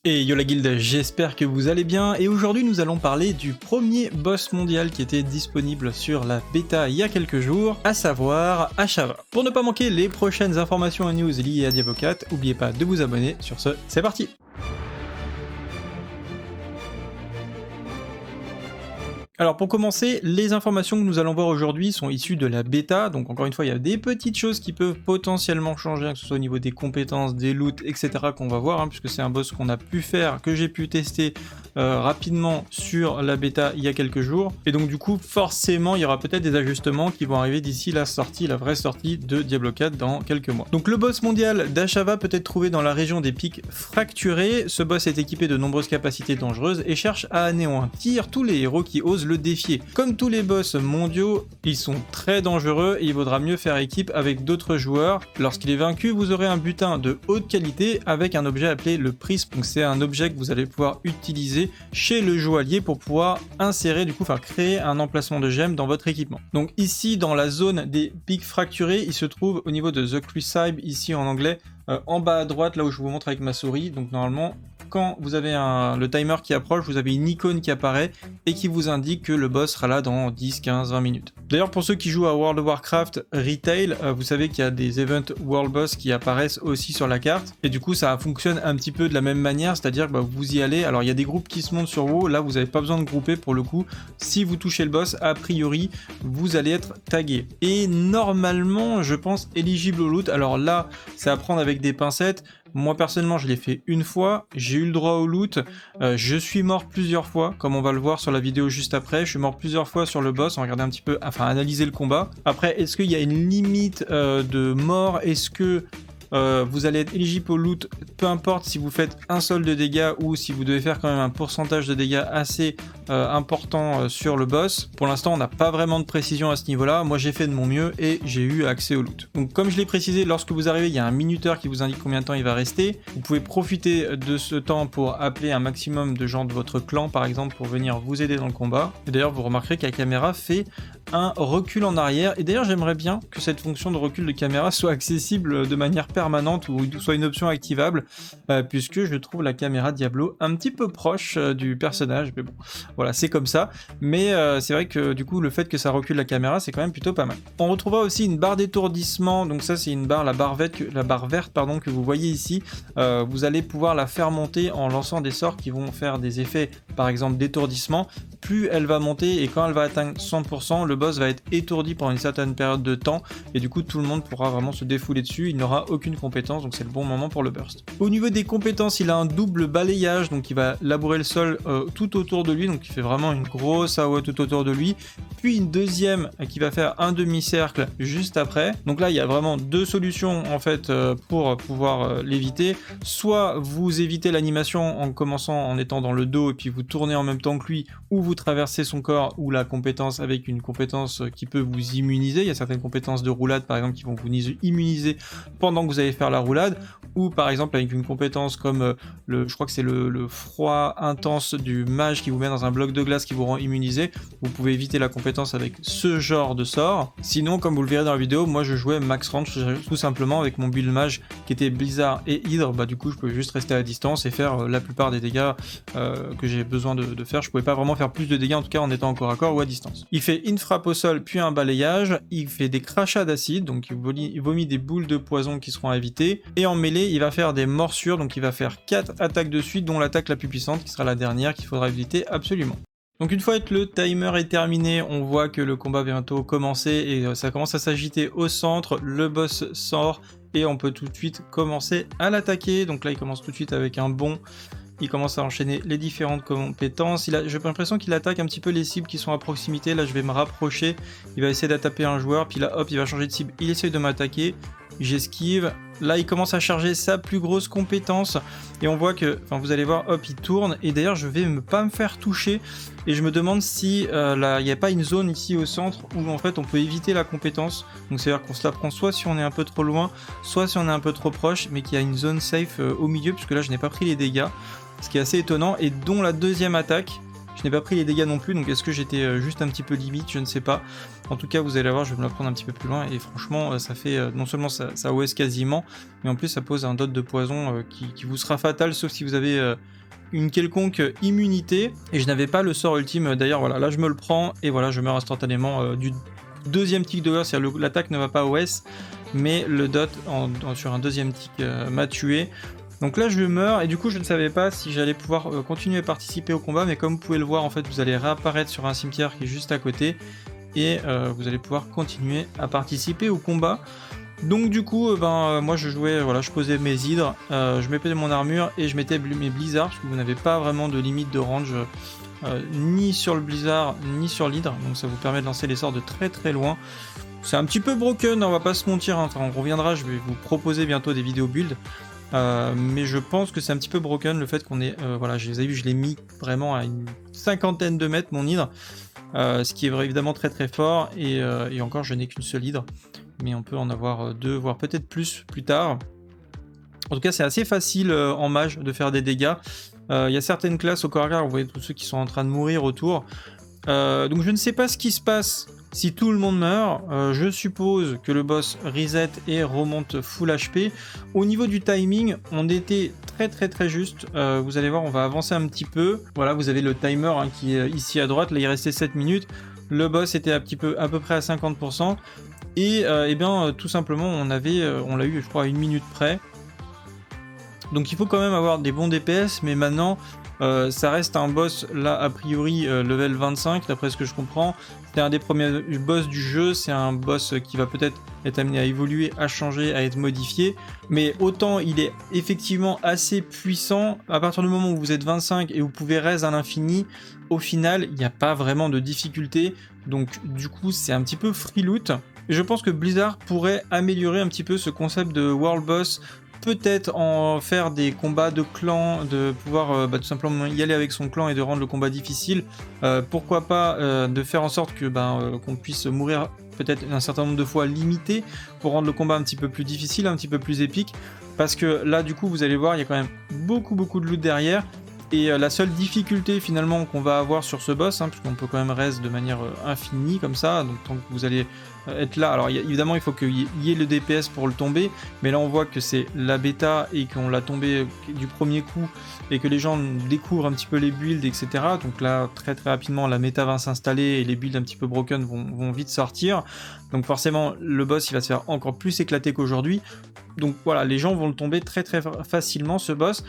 Et yo la guilde, j'espère que vous allez bien, et aujourd'hui nous allons parler du premier boss mondial qui était disponible sur la bêta il y a quelques jours, à savoir Ashava. Pour ne pas manquer les prochaines informations et news liées à Diablo 4, n'oubliez pas de vous abonner, sur ce, c'est parti! Alors pour commencer, les informations que nous allons voir aujourd'hui sont issues de la bêta, donc encore une fois il y a des petites choses qui peuvent potentiellement changer, que ce soit au niveau des compétences, des loots, etc. qu'on va voir, puisque c'est un boss qu'on a pu faire, que j'ai pu tester rapidement sur la bêta il y a quelques jours, et donc du coup forcément il y aura peut-être des ajustements qui vont arriver d'ici la sortie, la vraie sortie de Diablo 4 dans quelques mois. Donc le boss mondial d'Ashava peut être trouvé dans la région des pics fracturés. Ce boss est équipé de nombreuses capacités dangereuses et cherche à anéantir tous les héros qui osent le défier. Comme tous les boss mondiaux, ils sont très dangereux et il vaudra mieux faire équipe avec d'autres joueurs. Lorsqu'il est vaincu, vous aurez un butin de haute qualité avec un objet appelé le prisme. Donc c'est un objet que vous allez pouvoir utiliser chez le joaillier pour pouvoir insérer, créer un emplacement de gemmes dans votre équipement. Donc ici, dans la zone des pics fracturés, il se trouve au niveau de The Crucible, ici en anglais, en bas à droite, là où je vous montre avec ma souris. Donc normalement, quand vous avez le timer qui approche, vous avez une icône qui apparaît et qui vous indique que le boss sera là dans 10, 15, 20 minutes. D'ailleurs, pour ceux qui jouent à World of Warcraft Retail, vous savez qu'il y a des events World Boss qui apparaissent aussi sur la carte. Et du coup, ça fonctionne un petit peu de la même manière, c'est-à-dire que vous y allez. Alors, il y a des groupes qui se montent sur WoW. Là, vous n'avez pas besoin de grouper pour le coup. Si vous touchez le boss, a priori, vous allez être tagué. Et normalement, je pense, éligible au loot. Alors là, c'est à prendre avec des pincettes. Moi personnellement je l'ai fait une fois, j'ai eu le droit au loot, je suis mort plusieurs fois, comme on va le voir sur la vidéo juste après, je suis mort plusieurs fois sur le boss, on va regarder un petit peu, analyser le combat. Après, est-ce qu'il y a une limite de mort? Est-ce que vous allez être éligible au loot, peu importe si vous faites un seul de dégâts ou si vous devez faire quand même un pourcentage de dégâts assez important sur le boss. Pour l'instant, on n'a pas vraiment de précision à ce niveau-là. Moi, j'ai fait de mon mieux et j'ai eu accès au loot. Donc, comme je l'ai précisé, lorsque vous arrivez, il y a un minuteur qui vous indique combien de temps il va rester. Vous pouvez profiter de ce temps pour appeler un maximum de gens de votre clan, par exemple, pour venir vous aider dans le combat. Et d'ailleurs, vous remarquerez que la caméra fait un recul en arrière. Et d'ailleurs, j'aimerais bien que cette fonction de recul de caméra soit accessible de manière permanente ou soit une option activable, puisque je trouve la caméra Diablo un petit peu proche du personnage. Mais bon, voilà, c'est comme ça. Mais c'est vrai que du coup, le fait que ça recule la caméra, c'est quand même plutôt pas mal. On retrouvera aussi une barre d'étourdissement. Donc ça, c'est une barre, la barre verte, pardon, que vous voyez ici. Vous allez pouvoir la faire monter en lançant des sorts qui vont faire des effets, par exemple d'étourdissement. Plus elle va monter et quand elle va atteindre 100%, le boss va être étourdi pendant une certaine période de temps et du coup tout le monde pourra vraiment se défouler dessus, il n'aura aucune compétence, donc c'est le bon moment pour le burst. Au niveau des compétences, il a un double balayage, donc il va labourer le sol tout autour de lui, donc il fait vraiment une grosse AOE tout autour de lui, puis une deuxième qui va faire un demi-cercle juste après. Donc là il y a vraiment deux solutions en fait pour pouvoir l'éviter. Soit vous évitez l'animation en commençant en étant dans le dos et puis vous tournez en même temps que lui, ou vous traversez son corps, ou la compétence avec une compétence qui peut vous immuniser. Il y a certaines compétences de roulade par exemple qui vont vous immuniser pendant que vous allez faire la roulade, ou par exemple avec une compétence comme je crois que c'est le froid intense du mage qui vous met dans un bloc de glace qui vous rend immunisé. Vous pouvez éviter la compétence avec ce genre de sort. Sinon, comme vous le verrez dans la vidéo, moi je jouais max range tout simplement avec mon build mage qui était Blizzard et Hydre. Du coup je pouvais juste rester à distance et faire la plupart des dégâts que j'ai besoin de faire. Je pouvais pas vraiment faire plus de dégâts en tout cas en étant en corps à corps ou à distance. Il fait une frappe au sol puis un balayage, il fait des crachats d'acide, donc il vomit des boules de poison qui seront à éviter, et en mêlée il va faire des morsures, donc il va faire 4 attaques de suite dont l'attaque la plus puissante qui sera la dernière qu'il faudra éviter absolument. Donc une fois que le timer est terminé, on voit que le combat va bientôt commencer et ça commence à s'agiter au centre, le boss sort et on peut tout de suite commencer à l'attaquer. Donc là il commence tout de suite avec un bond. Il commence à enchaîner les différentes compétences. J'ai l'impression qu'il attaque un petit peu les cibles qui sont à proximité. Là, je vais me rapprocher. Il va essayer d'attaquer un joueur. Puis là, hop, il va changer de cible. Il essaye de m'attaquer. J'esquive. Là, il commence à charger sa plus grosse compétence. Et on voit que, vous allez voir, hop, il tourne. Et d'ailleurs, je vais pas me faire toucher. Et je me demande si il n'y a pas une zone ici au centre où en fait on peut éviter la compétence. Donc c'est-à-dire qu'on se la prend soit si on est un peu trop loin, soit si on est un peu trop proche, mais qu'il y a une zone safe au milieu, puisque là, je n'ai pas pris les dégâts. Ce qui est assez étonnant, et dont la deuxième attaque, Je n'ai pas pris les dégâts non plus, donc est-ce que j'étais juste un petit peu limite, je ne sais pas. En tout cas, vous allez voir, je vais me la prendre un petit peu plus loin, et franchement, ça fait, non seulement ça OS quasiment, mais en plus ça pose un dot de poison qui vous sera fatal, sauf si vous avez une quelconque immunité, et je n'avais pas le sort ultime, d'ailleurs voilà, là je me le prends, et voilà, je meurs instantanément du deuxième tick de Earth, c'est-à-dire l'attaque ne va pas OS, mais le dot sur un deuxième tick m'a tué. Donc là je meurs, et du coup je ne savais pas si j'allais pouvoir continuer à participer au combat, mais comme vous pouvez le voir, en fait vous allez réapparaître sur un cimetière qui est juste à côté, et vous allez pouvoir continuer à participer au combat. Donc du coup, moi je jouais, voilà, je posais mes hydres, je mettais mon armure et je mettais mes blizzards, parce que vous n'avez pas vraiment de limite de range ni sur le blizzard ni sur l'hydre, donc ça vous permet de lancer les sorts de très très loin. C'est un petit peu broken, on va pas se mentir, hein. Enfin, on reviendra, je vais vous proposer bientôt des vidéos build, mais je pense que c'est un petit peu broken le fait qu'on ait, voilà, je l'ai mis vraiment à une cinquantaine de mètres mon hydre, ce qui est évidemment très très fort, et encore je n'ai qu'une seule hydre, mais on peut en avoir deux, voire peut-être plus tard. En tout cas, c'est assez facile en mage de faire des dégâts. Il y a certaines classes au corps à corps, vous voyez tous ceux qui sont en train de mourir autour. Donc je ne sais pas ce qui se passe si tout le monde meurt. Je suppose que le boss reset et remonte full HP. Au niveau du timing, on était très juste. Vous allez voir, on va avancer un petit peu. Voilà, vous avez le timer hein, qui est ici à droite. Là, il restait 7 minutes. Le boss était à peu près à 50%. Et bien, tout simplement, on l'a eu, je crois, à 1 minute près. Donc il faut quand même avoir des bons DPS, mais maintenant ça reste un boss là a priori level 25 d'après ce que je comprends. C'est un des premiers boss du jeu, c'est un boss qui va peut-être être amené à évoluer, à changer, à être modifié, mais autant il est effectivement assez puissant, à partir du moment où vous êtes 25 et vous pouvez raise à l'infini, au final il n'y a pas vraiment de difficulté, donc du coup c'est un petit peu free loot. Et je pense que Blizzard pourrait améliorer un petit peu ce concept de world boss, peut-être en faire des combats de clans, de pouvoir tout simplement y aller avec son clan et de rendre le combat difficile. Pourquoi pas de faire en sorte que qu'on puisse mourir peut-être un certain nombre de fois limité pour rendre le combat un petit peu plus difficile, un petit peu plus épique. Parce que là du coup vous allez voir, il y a quand même beaucoup de loot derrière. Et la seule difficulté finalement qu'on va avoir sur ce boss, hein, puisqu'on peut quand même reste de manière infinie comme ça, donc tant que vous allez être là, alors évidemment il faut qu'il y ait le DPS pour le tomber, mais là on voit que c'est la bêta et qu'on l'a tombé du premier coup et que les gens découvrent un petit peu les builds, etc. Donc là très rapidement la méta va s'installer et les builds un petit peu broken vont vite sortir, donc forcément le boss il va se faire encore plus éclater qu'aujourd'hui, donc voilà, les gens vont le tomber très facilement ce boss.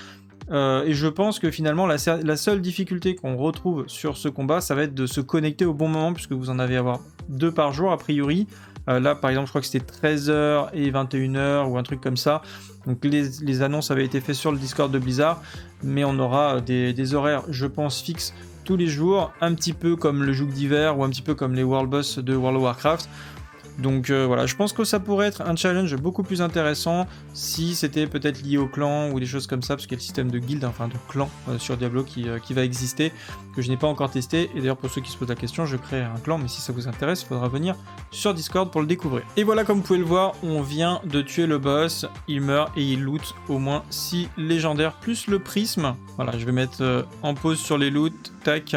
Et je pense que finalement la seule difficulté qu'on retrouve sur ce combat, ça va être de se connecter au bon moment, puisque vous en avez à avoir 2 par jour a priori. Là par exemple je crois que c'était 13h et 21h ou un truc comme ça, donc les annonces avaient été faites sur le Discord de Blizzard, mais on aura des horaires je pense fixes tous les jours, un petit peu comme le joug d'hiver ou un petit peu comme les World Boss de World of Warcraft. Donc voilà, je pense que ça pourrait être un challenge beaucoup plus intéressant si c'était peut-être lié au clan ou des choses comme ça, parce qu'il y a le système de guild, enfin de clan sur Diablo qui va exister, que je n'ai pas encore testé. Et d'ailleurs pour ceux qui se posent la question, je crée un clan, mais si ça vous intéresse, il faudra venir sur Discord pour le découvrir. Et voilà, comme vous pouvez le voir, on vient de tuer le boss, il meurt et il loot au moins 6 légendaires plus le prisme. Voilà, je vais mettre en pause sur les loots, tac.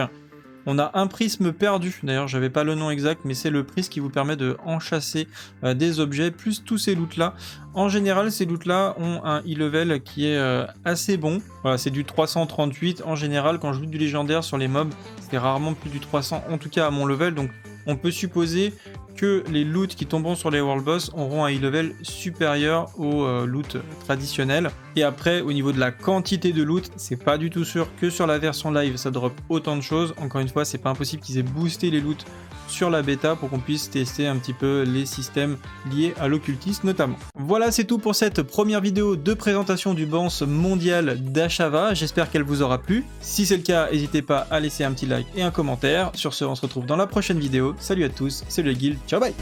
On a un prisme perdu, d'ailleurs j'avais pas le nom exact, mais c'est le prisme qui vous permet de enchasser des objets, plus tous ces loots là. En général ces loots là ont un e-level qui est assez bon, voilà, c'est du 338 en général. Quand je loot du légendaire sur les mobs, c'est rarement plus du 300, en tout cas à mon level, donc on peut supposer que les loots qui tomberont sur les world boss auront un e-level supérieur au loot traditionnel. Et après, au niveau de la quantité de loot, c'est pas du tout sûr que sur la version live ça drop autant de choses. Encore une fois, c'est pas impossible qu'ils aient boosté les loots sur la bêta pour qu'on puisse tester un petit peu les systèmes liés à l'occultisme notamment. Voilà, c'est tout pour cette première vidéo de présentation du boss mondial d'Ashava. J'espère qu'elle vous aura plu. Si c'est le cas, n'hésitez pas à laisser un petit like et un commentaire. Sur ce, on se retrouve dans la prochaine vidéo. Salut à tous, c'est le Guild, ciao bye.